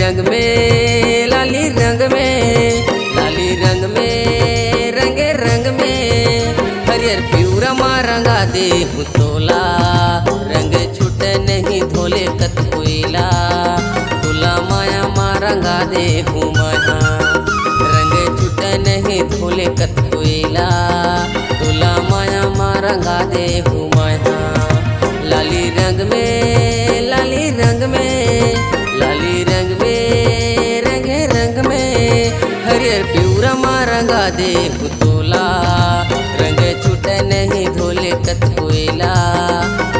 रंग में लाली रंग में लाली रंग में रंगे रंग में हरियर पिउरा माँ रंगा दे तोला रंग छूटे नहीं धोले कत कोयला तोला माया माँ रंगा दे महा रंग छूटे नहीं धोले कत कोयला तोला माया माँ रंगा दे महा लाली रंग में लाली रंग में लाली रंग में रंगे रंग में हरियर पिउरा माँ रंगा दे तोला रंग छूटे नहीं धोले कत कोयला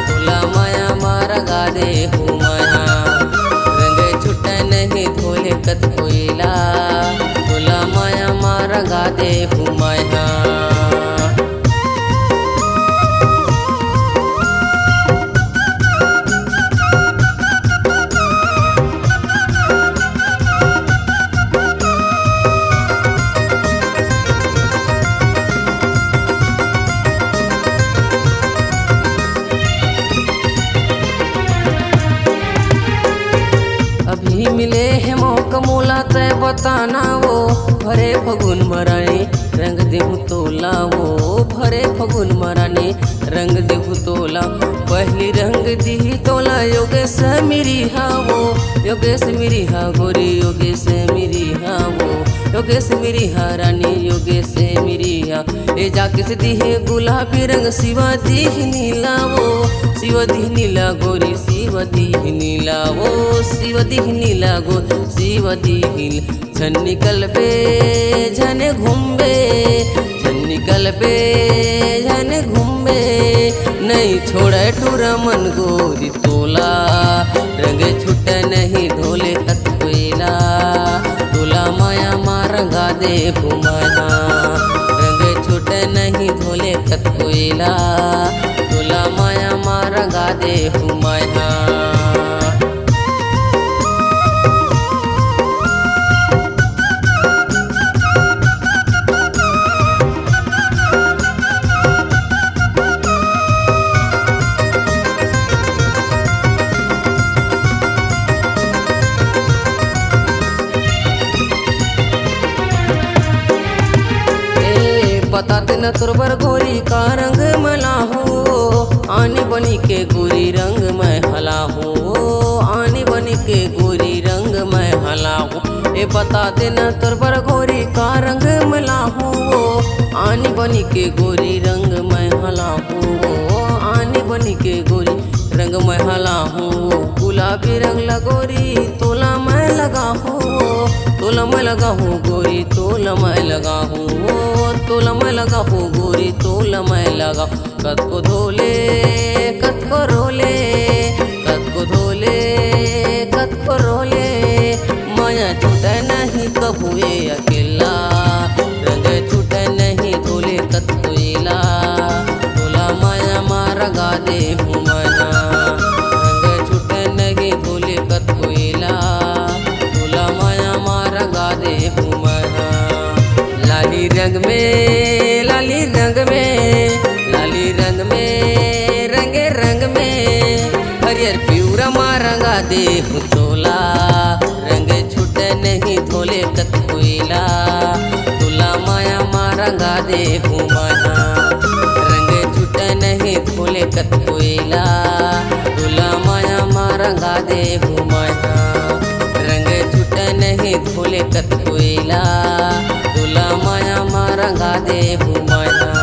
तोला माया माँ रंगा दे महा रंग छूटे नहीं धोले कत कोयला तोला माया माँ रंगा दे महा। अभी मिले है मौका मोला तय बताना वो भरे फगुन मरानी रंग देहु तोला वो भरे फगुन मरानी रंग देहु तोला पहली रंग दी तोला योगेश मेरी हा वो योगेश मेरी हा गोरी योगेश मेरी हा वो योगेश मेरी हा रानी योगेश मेरी हा ए जाके से दी है गुलाबी रंग शिवा दी नीला वो शिव दी नीला गोरी शिव दी नीला वो शिव दी नीला गो शिव दी झन निकल पे झन घूमे झन निकल पे झन घूमे नहीं छोड़े टूरा मन गोरी तोला रंग छूटे नहीं धोले कत कोयला तोला माया माँ रंगा दे महा रंग छूटे नहीं धोले कत कोयला तोला माया माँ रंगा दे महा। बता देना तोरबर गोरी का रंग मला हो आने बनी के गोरी रंग मैं हला हो आने बनी के गोरी रंग मैं हला हो ए बता देना तोरबर गोरी का रंग मला हो आने बनी के गोरी रंग मैं हला हो आने बनी के गोरी रंग मैं हला हो गुलाबी रंग लगोरी तोला मैं लगा हो तोला मैं लगा हो गोरी तोला मैं लगा हो तोला मैं लगा हो गोरी तोला मैं लगा कत को धोले कत को रोले कत को धोले कत को रोले माया छूटे नहीं कबू ये अकेला रंग छूटे नहीं धोले कत कोयला तोला माया माँ रंगा दे महा रंग छूटे नहीं धोले कत कोयला तोला माया माँ रंगा दे महा लाली रंग में लाली रंग में लाली रंग में रंगे रंग में हरियर पिउरा माँ रंगा दे तोला रंग छूटे नहीं धोले कत कोयला तोला माया माँ रंगा दे महा रंग छूटे नहीं धोले कत कोयला तोला माया माँ रंगा दे महा रंग छूटे नहीं धोले कत कोयला तोला माया माँ रंगा दे महा।